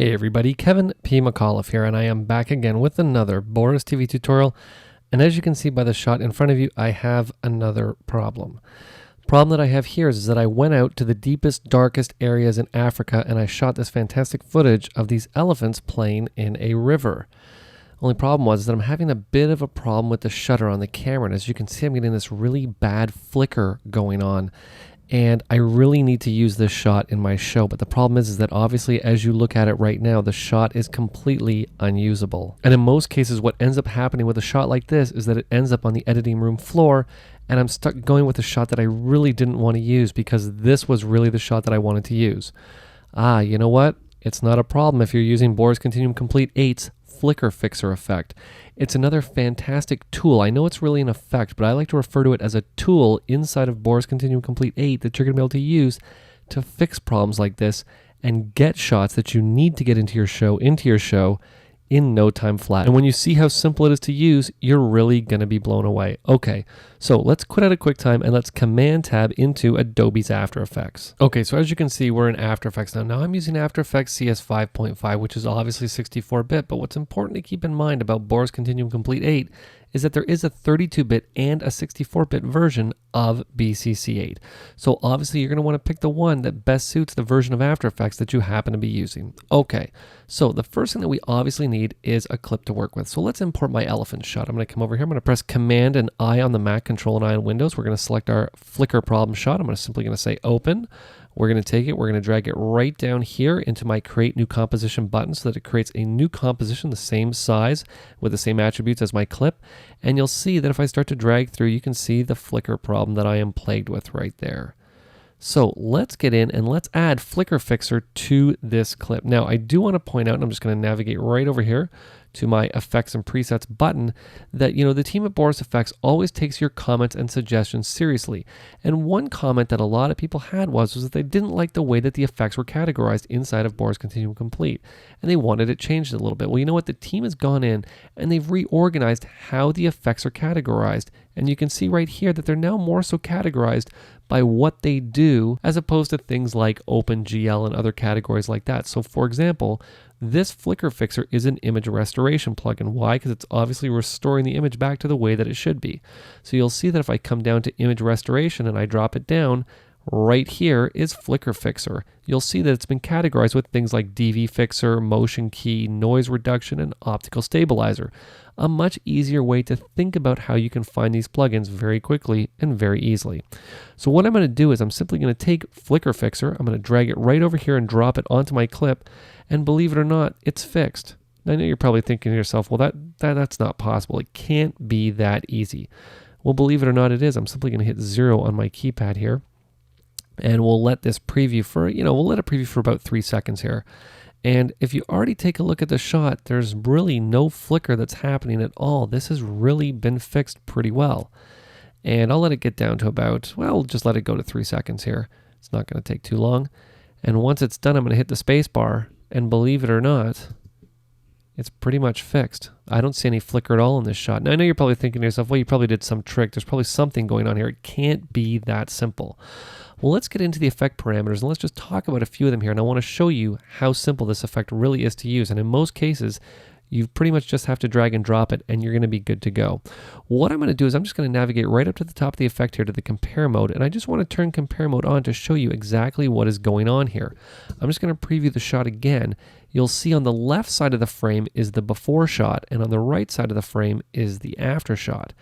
Hey everybody, Kevin P. McAuliffe here, and I am back again with another Boris TV tutorial. And as you can see by the shot in front of you, I have another problem. The problem that I have here is that I went out to the deepest, darkest areas in Africa and I shot this fantastic footage of these elephants playing in a river. Only problem was that I'm having a bit of a problem with the shutter on the camera, and as you can see, I'm getting this really bad flicker going on. And I really need to use this shot in my show, but the problem is that obviously as you look at it right now, the shot is completely unusable. And in most cases, what ends up happening with a shot like this is that it ends up on the editing room floor, and I'm stuck going with a shot that I really didn't want to use because this was really the shot that I wanted to use. You know what? It's not a problem if you're using Boris Continuum Complete 8's Flickr Fixer effect. It's another fantastic tool. I know it's really an effect, but I like to refer to it as a tool inside of Boris Continuum Complete 8 that you're going to be able to use to fix problems like this and get shots that you need to get into your show in no time flat. And when you see how simple it is to use, you're really going to be blown away. Okay, so let's quit out of QuickTime and let's Command Tab into Adobe's After Effects. Okay, so as you can see, we're in After Effects now. Now I'm using After Effects CS 5.5, which is obviously 64-bit, but what's important to keep in mind about Boris Continuum Complete 8 is that there is a 32-bit and a 64-bit version of BCC 8. So obviously you're going to want to pick the one that best suits the version of After Effects that you happen to be using. Okay, so the first thing that we obviously need is a clip to work with. So let's import my elephant shot. I'm going to come over here. I'm going to press Command and I on the Mac, Control and I on Windows. We're going to select our Flickr problem shot. I'm simply going to say Open. We're going to take it, we're going to drag it right down here into my Create New Composition button so that it creates a new composition the same size with the same attributes as my clip. And you'll see that if I start to drag through, you can see the flicker problem that I am plagued with right there. So let's get in and let's add Flickr Fixer to this clip. Now I do want to point out, and I'm just going to navigate right over here to my Effects and Presets button, that the team at Boris Effects always takes your comments and suggestions seriously. And one comment that a lot of people had was that they didn't like the way that the effects were categorized inside of Boris Continuum Complete, and they wanted it changed a little bit. Well, you know what? The team has gone in and they've reorganized how the effects are categorized, and you can see right here that they're now more so categorized by what they do as opposed to things like OpenGL and other categories like that. So for example, this Flickr Fixer is an image restoration plugin. Why? Because it's obviously restoring the image back to the way that it should be. So you'll see that if I come down to image restoration and I drop it down, right here is Flickr Fixer. You'll see that it's been categorized with things like DV Fixer, Motion Key, Noise Reduction, and Optical Stabilizer. A much easier way to think about how you can find these plugins very quickly and very easily. So what I'm going to do is I'm simply going to take Flickr Fixer, I'm going to drag it right over here and drop it onto my clip, and believe it or not, it's fixed. Now, I know you're probably thinking to yourself, well, that's not possible. It can't be that easy. Well, believe it or not, it is. I'm simply going to hit 0 on my keypad here. And we'll let this preview for, we'll let it preview for about 3 seconds here. And if you already take a look at the shot, there's really no flicker that's happening at all. This has really been fixed pretty well. And I'll let it get down to about, well, just let it go to 3 seconds here. It's not going to take too long. And once it's done, I'm going to hit the space bar. And believe it or not, it's pretty much fixed. I don't see any flicker at all in this shot. Now, I know you're probably thinking to yourself, well, you probably did some trick. There's probably something going on here. It can't be that simple. Well, let's get into the effect parameters and let's just talk about a few of them here. And I want to show you how simple this effect really is to use. And in most cases, you pretty much just have to drag and drop it and you're going to be good to go. What I'm going to do is I'm just going to navigate right up to the top of the effect here to the compare mode. And I just want to turn compare mode on to show you exactly what is going on here. I'm just going to preview the shot again. You'll see on the left side of the frame is the before shot and on the right side of the frame is the after shot.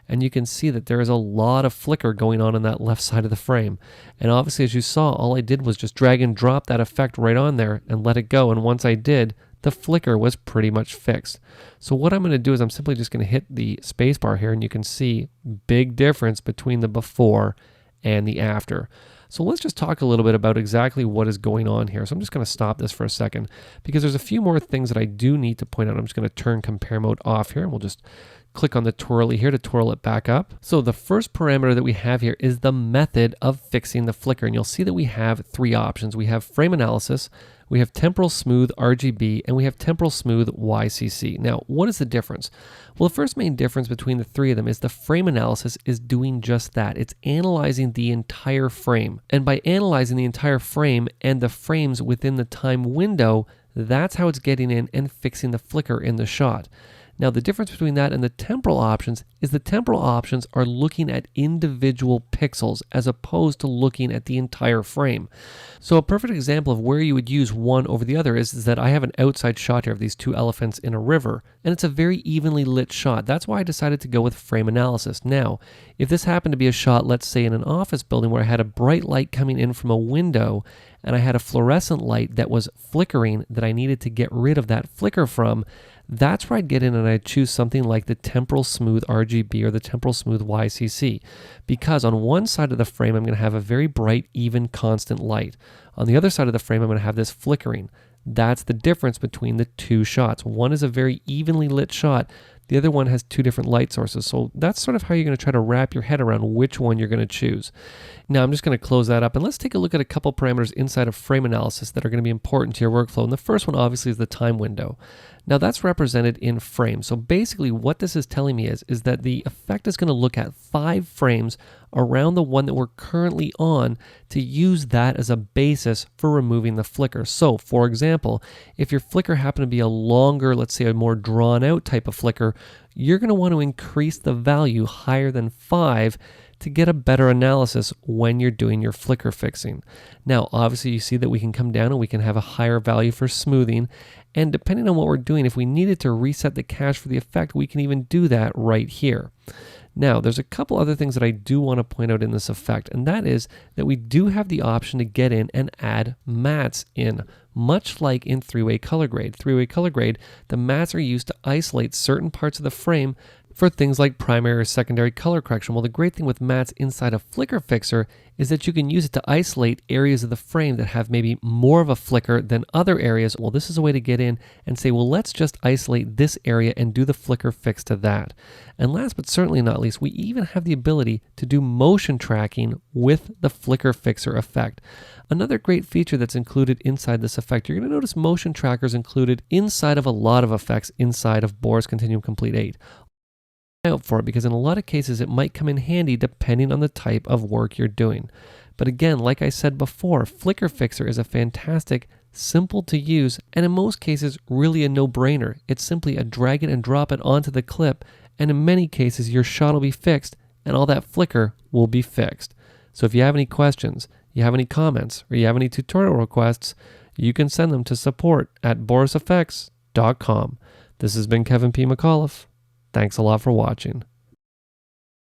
And you can see that there is a lot of flicker going on that left side of the frame. And obviously, as you saw, all I did was just drag and drop that effect right on there and let it go. And once I did, the flicker was pretty much fixed. So what I'm going to do is I'm simply just going to hit the space bar here and you can see big difference between the before and the after. So let's just talk a little bit about exactly what is going on here. So I'm just going to stop this for a second because there's a few more things that I do need to point out. I'm just going to turn compare mode off here and we'll just click on the twirly here to twirl it back up. So the first parameter that we have here is the method of fixing the flicker. And you'll see that we have 3 options. We have frame analysis, we have temporal smooth RGB, and we have temporal smooth YCC. Now, what is the difference? Well, the first main difference between the 3 of them is the frame analysis is doing just that. It's analyzing the entire frame. And by analyzing the entire frame and the frames within the time window, That's how it's getting in and fixing the flicker in the shot. Now, the difference between that and the temporal options is the temporal options are looking at individual pixels as opposed to looking at the entire frame. So a perfect example of where you would use one over the other is that I have an outside shot here of these two elephants in a river, and it's a very evenly lit shot. That's why I decided to go with frame analysis. Now, if this happened to be a shot, let's say in an office building where I had a bright light coming in from a window and I had a fluorescent light that was flickering that I needed to get rid of that flicker from, that's where I'd get in and I'd choose something like the temporal smooth RGB or the temporal smooth YCC, because on one side of the frame I'm going to have a very bright, even, constant light. On the other side of the frame I'm going to have this flickering. That's the difference between the two shots. One is a very evenly lit shot. The other one has two different light sources. So that's sort of how you're going to try to wrap your head around which one you're going to choose. Now I'm just going to close that up and let's take a look at a couple parameters inside of frame analysis that are going to be important to your workflow. And the first one obviously is the time window. Now that's represented in frames. So basically what this is telling me is that the effect is going to look at 5 frames around the one that we're currently on to use that as a basis for removing the flicker. So for example, if your flicker happened to be a longer, let's say a more drawn out type of flicker, you're going to want to increase the value higher than 5 to get a better analysis when you're doing your flicker fixing. Now, obviously you see that we can come down and we can have a higher value for smoothing. And depending on what we're doing, if we needed to reset the cache for the effect, we can even do that right here. Now, there's a couple other things that I do want to point out in this effect, and that is that we do have the option to get in and add mattes in, much like in three-way color grade. Three-way color grade, the mattes are used to isolate certain parts of the frame for things like primary or secondary color correction. Well, the great thing with mattes inside of Flickr Fixer is that you can use it to isolate areas of the frame that have maybe more of a flicker than other areas. Well, this is a way to get in and say, well, let's just isolate this area and do the flicker fix to that. And last but certainly not least, we even have the ability to do motion tracking with the Flickr Fixer effect. Another great feature that's included inside this effect, you're going to notice motion trackers included inside of a lot of effects inside of Boris Continuum Complete 8. Out for it, because in a lot of cases it might come in handy depending on the type of work you're doing. But again, like I said before, Flickr Fixer is a fantastic, simple to use, and in most cases really a no-brainer. It's simply a drag it and drop it onto the clip, and in many cases your shot will be fixed and all that flicker will be fixed. So if you have any questions, you have any comments, or you have any tutorial requests, you can send them to support@borisfx.com. This has been Kevin P. McAuliffe. Thanks a lot for watching.